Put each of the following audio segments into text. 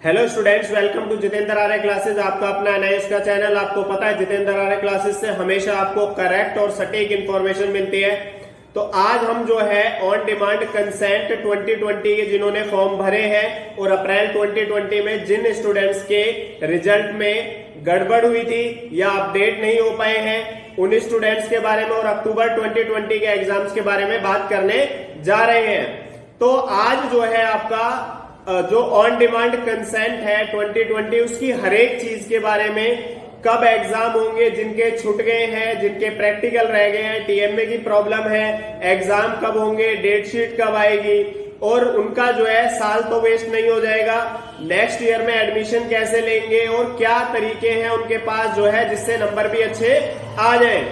Hello students, welcome to Jitendra Arya classes. आपका अपना NIS का चैनल। आपको पता है जितेंद्र आर्य क्लासेस से हमेशा आपको करेक्ट और सटीक इंफॉर्मेशन मिलती है। तो आज हम जो है ऑन डिमांड कंसेंट 2020 के जिन्होंने फॉर्म भरे हैं और अप्रैल 2020 में जिन स्टूडेंट्स के रिजल्ट में गड़बड़ हुई थी या अपडेट नहीं हो पाए हैं उन स्टूडेंट्स के बारे में और अक्टूबर 2020 के एग्जाम्स के बारे में बात करने जा रहे हैं। तो आज जो है आपका जो ऑन डिमांड कंसेंट है 2020 उसकी हर एक चीज के बारे में, कब एग्जाम होंगे, जिनके छूट गए हैं, जिनके प्रैक्टिकल रह गए हैं, टीएमए की प्रॉब्लम है, एग्जाम कब होंगे, डेट शीट कब आएगी और उनका जो है साल तो वेस्ट नहीं हो जाएगा। नेक्स्ट ईयर में एडमिशन कैसे लेंगे और क्या तरीके हैं उनके पास जो है जिससे नंबर भी अच्छे आ जाए।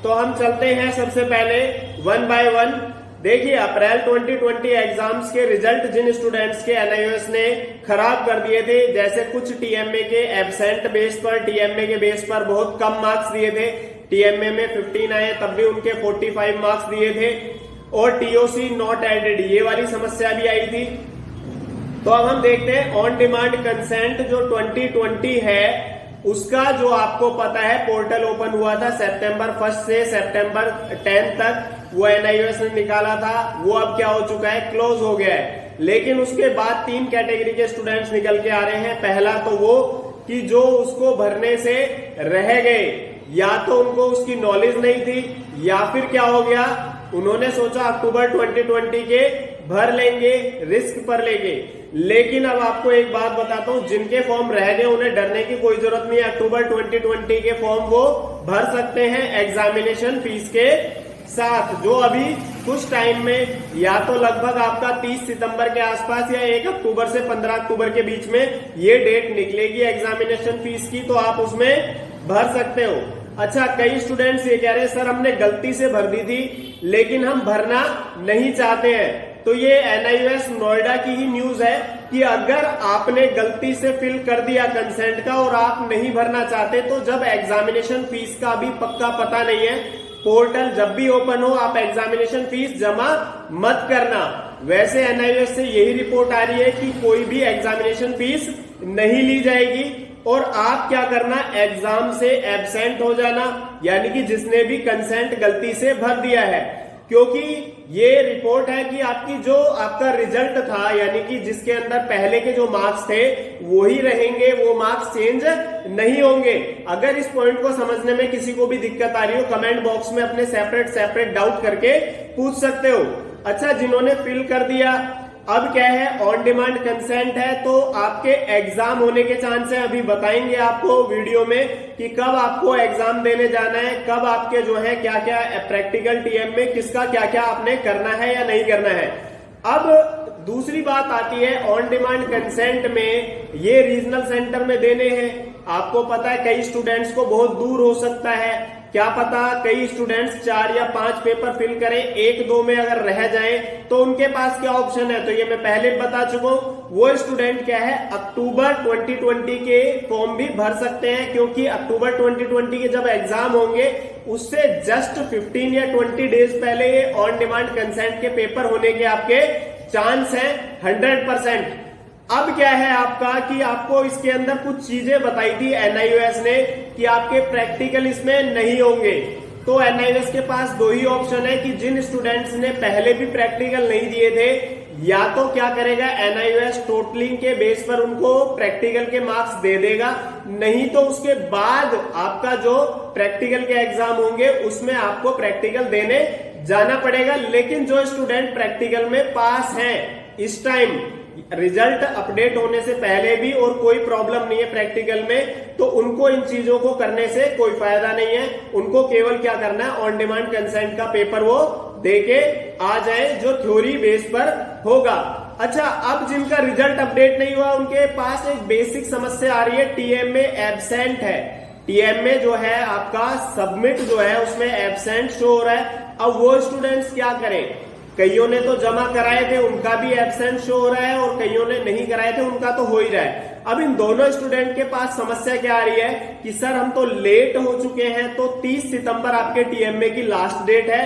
तो हम चलते हैं सबसे पहले वन बाय वन। देखिए, अप्रैल 2020 एग्जाम्स के रिजल्ट जिन स्टूडेंट्स के एनआईएस ने खराब कर दिए थे, जैसे कुछ टीएमए के एब्सेंट बेस पर, टीएमए के बेस पर बहुत कम मार्क्स दिए थे, टीएमए में 15 आए तब भी उनके 45 मार्क्स दिए थे और टीओसी नॉट एडेड ये वाली समस्या भी आई थी। तो अब हम देखते हैं ऑन डिमांड कंसेंट जो 2020 है उसका जो आपको पता है पोर्टल ओपन हुआ था सितंबर 1 से सितंबर 10 तक, वो एनआईएस ने निकाला था, वो अब क्या हो चुका है, क्लोज हो गया है। लेकिन उसके बाद 3 कैटेगरी के स्टूडेंट्स निकल के आ रहे हैं। पहला तो वो कि जो उसको भरने से रह गए, या तो उनको उसकी नॉलेज नहीं थी या फिर क्या हो गया, उन्होंने सोचा अक्टूबर 2020 के भर लेंगे, रिस्क पर लेंगे। लेकिन अब आपको एक बात बताता हूं, जिनके फॉर्म रह गए उन्हें डरने की कोई जरूरत नहीं है। अक्टूबर 2020 के फॉर्म वो भर सकते हैं एग्जामिनेशन फीस के साथ, जो अभी कुछ टाइम में या तो लगभग आपका 30 सितंबर के आसपास या 1 अक्टूबर से 15 अक्टूबर के बीच में ये डेट निकलेगी एग्जामिनेशन फीस की, तो आप उसमें भर सकते हो। अच्छा, कई स्टूडेंट्स ये कह रहे हैं सर हमने गलती से भर दी थी लेकिन हम भरना नहीं चाहते हैं। तो ये एनआईएस नोएडा की ही न्यूज है कि अगर आपने गलती से फिल कर दिया कंसेंट का और आप नहीं भरना चाहते, तो जब एग्जामिनेशन फीस का भी पक्का पता नहीं है, पोर्टल जब भी ओपन हो आप एग्जामिनेशन फीस जमा मत करना। वैसे एनआईएस से यही रिपोर्ट आ रही है कि कोई भी एग्जामिनेशन फीस नहीं ली जाएगी और आप क्या करना, एग्जाम से एब्सेंट हो जाना, यानी कि जिसने भी कंसेंट गलती से भर दिया है। क्योंकि ये रिपोर्ट है कि आपकी जो आपका रिजल्ट था, यानी कि जिसके अंदर पहले के जो मार्क्स थे वही रहेंगे, वो मार्क्स चेंज नहीं होंगे। अगर इस पॉइंट को समझने में किसी को भी दिक्कत आ रही हो, कमेंट बॉक्स में अपने सेपरेट डाउट करके पूछ सकते हो। अच्छा, जिन्होंने फिल कर दिया, अब क्या है, ऑन डिमांड कंसेंट है तो आपके एग्जाम होने के चांस है। अभी बताएंगे आपको वीडियो में कि कब आपको एग्जाम देने जाना है, कब आपके जो है क्या क्या प्रैक्टिकल टीएम में किसका क्या क्या आपने करना है या नहीं करना है। अब दूसरी बात आती है, ऑन डिमांड कंसेंट में ये रीजनल सेंटर में देने हैं। आपको पता है कई स्टूडेंट्स को बहुत दूर हो सकता है, क्या पता कई स्टूडेंट्स 4 या 5 पेपर फिल करें, 1-2 में अगर रह जाए तो उनके पास क्या ऑप्शन है। तो ये मैं पहले बता चुका हूं, वो स्टूडेंट क्या है, अक्टूबर 2020 के फॉर्म भी भर सकते हैं, क्योंकि अक्टूबर 2020 के जब एग्जाम होंगे उससे जस्ट 15 या 20 डेज पहले ये ऑन डिमांड कंसेंट के पेपर होने के आपके चांस है 100%। अब क्या है आपका कि आपको इसके अंदर कुछ चीजें बताई थी एनआईएस ने कि आपके प्रैक्टिकल इसमें नहीं होंगे। तो एनआईएस के पास 2 ही ऑप्शन है कि जिन स्टूडेंट्स ने पहले भी प्रैक्टिकल नहीं दिए थे, या तो क्या करेगा एनआईएस टोटलिंग के बेस पर उनको प्रैक्टिकल के मार्क्स दे देगा, नहीं तो उसके बाद आपका जो प्रैक्टिकल के एग्जाम होंगे उसमें आपको प्रैक्टिकल देने जाना पड़ेगा। लेकिन जो स्टूडेंट प्रैक्टिकल में पास हैं इस टाइम, रिजल्ट अपडेट होने से पहले भी और कोई प्रॉब्लम नहीं है प्रैक्टिकल में, तो उनको इन चीजों को करने से कोई फायदा नहीं है। उनको केवल क्या करना है, ऑन डिमांड कंसेंट का पेपर वो देके आ जाए जो थ्योरी बेस पर होगा। अच्छा, अब जिनका रिजल्ट अपडेट नहीं हुआ उनके पास एक बेसिक समस्या आ रही है, टीएमए एब्सेंट है। टीएमए जो है आपका सबमिट जो है उसमें एब्सेंट शो हो रहा है। अब वो स्टूडेंट्स क्या करें, कईयों ने तो जमा कराए थे उनका भी एब्सेंट शो हो रहा है और कईयों ने नहीं कराए थे उनका तो हो ही रहा है। अब इन दोनों स्टूडेंट के पास समस्या क्या आ रही है कि सर हम तो लेट हो चुके हैं, तो 30 सितंबर आपके टीएमए की लास्ट डेट है,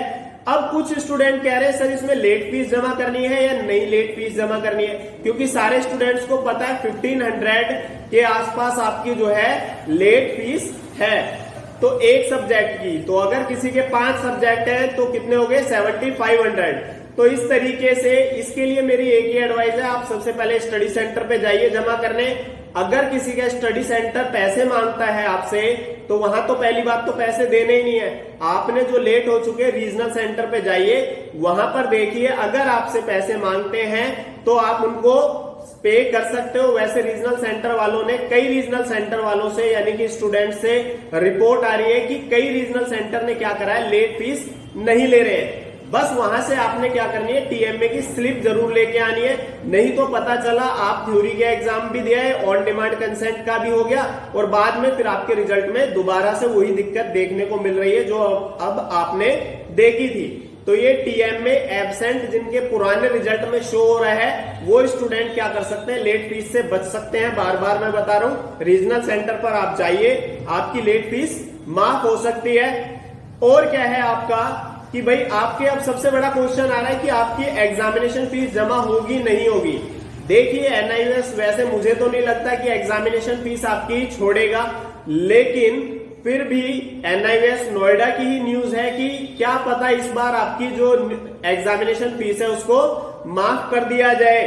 अब कुछ स्टूडेंट कह रहे हैं सर इसमें लेट फीस जमा करनी है या नहीं लेट फीस जमा करनी है, क्योंकि सारे स्टूडेंट्स को पता है 1500 के आसपास आपकी जो है लेट फीस है तो एक सब्जेक्ट की। तो अगर किसी के 5 सब्जेक्ट है तो कितने हो गए 7500। तो इस तरीके से इसके लिए मेरी एक ही एडवाइस है, आप सबसे पहले स्टडी सेंटर पे जाइए जमा करने। अगर किसी का स्टडी सेंटर पैसे मांगता है आपसे तो वहां तो पहली बात तो पैसे देने ही नहीं है। आपने जो लेट हो चुके रीजनल सेंटर पे जाइए, वहां पर देखिए अगर आपसे पैसे मांगते हैं तो आप उनको पे कर सकते हो। वैसे रीजनल सेंटर वालों ने कई रीजनल सेंटर वालों से यानी कि स्टूडेंट से रिपोर्ट आ रही है कि कई रीजनल सेंटर ने क्या करा है, लेट फीस नहीं ले रहे हैं। बस वहां से आपने क्या करनी है, टीएमए की स्लिप जरूर लेके आनी है, नहीं तो पता चला आप थ्योरी के एग्जाम भी दिया है, ऑन डिमांड कंसेंट का भी हो गया और बाद में फिर आपके रिजल्ट में दोबारा से वही दिक्कत देखने को मिल रही है जो अब आपने देखी थी। तो ये टीएमए एब्सेंट जिनके पुराने रिजल्ट में शो हो रहा है वो स्टूडेंट क्या कर सकते हैं, लेट फीस से बच सकते हैं। बार बार मैं बता रहा हूं, रीजनल सेंटर पर आप जाइए, आपकी लेट फीस माफ हो सकती है। और क्या है आपका कि भाई आपके अब सबसे बड़ा क्वेश्चन आ रहा है कि आपकी एग्जामिनेशन फीस जमा होगी नहीं होगी। देखिए एनआईयूएस वैसे मुझे तो नहीं लगता कि एग्जामिनेशन फीस आपकी छोड़ेगा, लेकिन फिर भी एनआईयूएस नोएडा की ही न्यूज है कि क्या पता इस बार आपकी जो एग्जामिनेशन फीस है उसको माफ कर दिया जाए।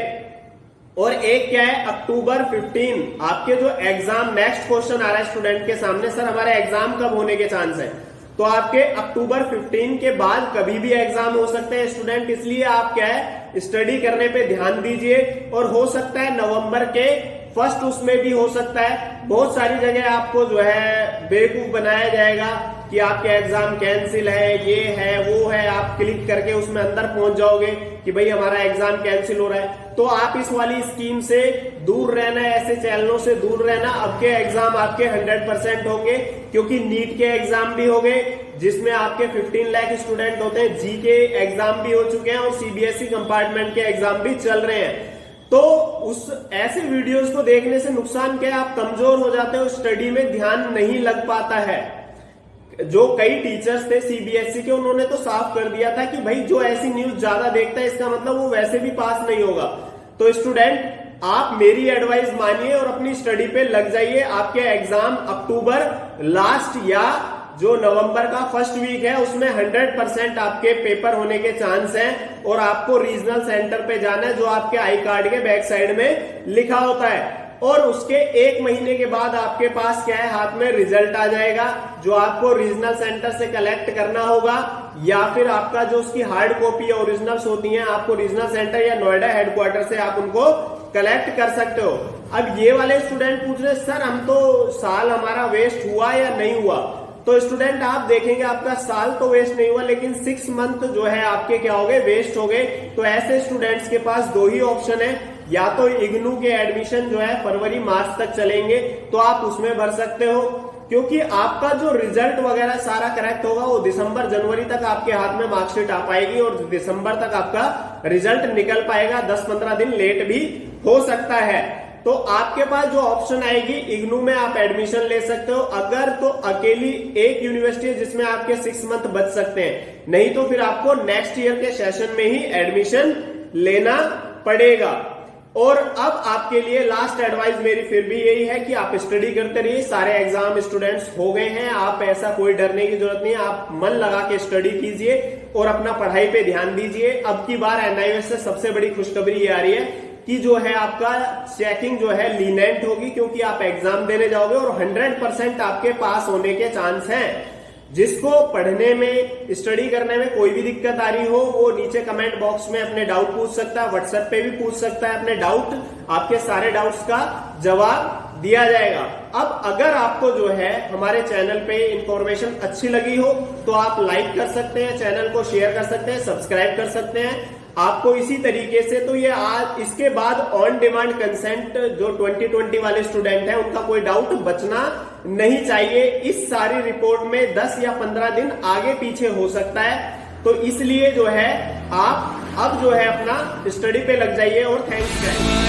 और एक क्या है, अक्टूबर 15 आपके जो एग्जाम नेक्स्ट क्वेश्चन आ रहा है स्टूडेंट के सामने, सर हमारे एग्जाम कब होने के चांस है, तो आपके अक्टूबर 15 के बाद कभी भी एग्जाम हो सकते हैं स्टूडेंट, इसलिए आप क्या है स्टडी करने पे ध्यान दीजिए। और हो सकता है नवंबर के फर्स्ट उसमें भी हो सकता है, बहुत सारी जगह आपको जो है बेवकूफ बनाया जाएगा कि आपके एग्जाम कैंसिल है, ये है वो है, आप क्लिक करके उसमें अंदर पहुंच जाओगे कि भाई हमारा एग्जाम कैंसिल हो रहा है। तो आप इस वाली स्कीम से दूर रहना, ऐसे चैनलों से दूर रहना। अब के एग्जाम आपके 100% होंगे, क्योंकि नीट के एग्जाम भी हो गए जिसमें आपके 15 लाख स्टूडेंट होते हैं, जी के एग्जाम भी हो चुके हैं और सीबीएसई कंपार्टमेंट के एग्जाम भी चल रहे हैं। तो उस ऐसे वीडियोस को देखने से नुकसान क्या है, आप कमजोर हो जाते हो, स्टडी में ध्यान नहीं लग पाता है। जो कई टीचर्स थे सीबीएसई के उन्होंने तो साफ कर दिया था कि भाई जो ऐसी न्यूज ज्यादा देखता है इसका मतलब वो वैसे भी पास नहीं होगा। तो स्टूडेंट आप मेरी एडवाइस मानिए और अपनी स्टडी पे लग जाइए। आपके एग्जाम अक्टूबर लास्ट या जो नवंबर का फर्स्ट वीक है उसमें 100% आपके पेपर होने के चांस हैं और आपको रीजनल सेंटर पे जाना है जो आपके आई कार्ड के बैक साइड में लिखा होता है। और उसके 1 महीने के बाद आपके पास क्या है, हाथ में रिजल्ट आ जाएगा जो आपको रीजनल सेंटर से कलेक्ट करना होगा, या फिर आपका जो उसकी हार्ड कॉपी ओरिजिनल्स होती हैं आपको रीजनल सेंटर या नोएडा हेडक्वार्टर से आप उनको कलेक्ट कर सकते हो। अब ये वाले स्टूडेंट पूछ रहे सर हम तो साल हमारा वेस्ट हुआ या नहीं हुआ, तो स्टूडेंट आप देखेंगे आपका साल तो वेस्ट नहीं हुआ लेकिन 6 मंथ जो है आपके क्या हो गए, वेस्ट हो गए। तो ऐसे स्टूडेंट्स के पास 2 ही ऑप्शन है, या तो इग्नू के एडमिशन जो है फरवरी मार्च तक चलेंगे तो आप उसमें भर सकते हो, क्योंकि आपका जो रिजल्ट वगैरह सारा करेक्ट होगा वो दिसंबर जनवरी तक आपके हाथ में मार्कशीट आ पाएगी और दिसंबर तक आपका रिजल्ट निकल पाएगा। 10-15 दिन लेट भी हो सकता है। तो आपके पास जो ऑप्शन आएगी इग्नू में आप एडमिशन ले सकते हो, अगर तो अकेली एक यूनिवर्सिटी है जिसमें आपके 6 मंथ बच सकते हैं, नहीं तो फिर आपको नेक्स्ट ईयर के सेशन में ही एडमिशन लेना पड़ेगा। और अब आपके लिए लास्ट एडवाइस मेरी फिर भी यही है कि आप स्टडी करते रहिए। सारे एग्जाम स्टूडेंट्स हो गए हैं, आप ऐसा कोई डरने की जरूरत नहीं है, आप मन लगा के स्टडी कीजिए और अपना पढ़ाई पे ध्यान दीजिए। अब की बार एनआईयूएस से सबसे बड़ी खुशखबरी ये आ रही है कि जो है आपका चेकिंग जो है लीनेंट होगी, क्योंकि आप एग्जाम देने जाओगे और 100% आपके पास होने के चांस हैं। जिसको पढ़ने में स्टडी करने में कोई भी दिक्कत आ रही हो वो नीचे कमेंट बॉक्स में अपने डाउट पूछ सकता है, व्हाट्सएप पे भी पूछ सकता है अपने डाउट, आपके सारे डाउट्स का जवाब दिया जाएगा। अब अगर आपको जो है हमारे चैनल पे इंफॉर्मेशन अच्छी लगी हो तो आप लाइक कर सकते हैं, चैनल को शेयर कर सकते हैं, सब्सक्राइब कर सकते हैं। आपको इसी तरीके से तो ये आज इसके बाद ऑन डिमांड कंसेंट जो 2020 वाले स्टूडेंट हैं उनका कोई डाउट बचना नहीं चाहिए। इस सारी रिपोर्ट में 10 या 15 दिन आगे पीछे हो सकता है, तो इसलिए जो है आप अब जो है अपना स्टडी पे लग जाइए। और थैंक्स।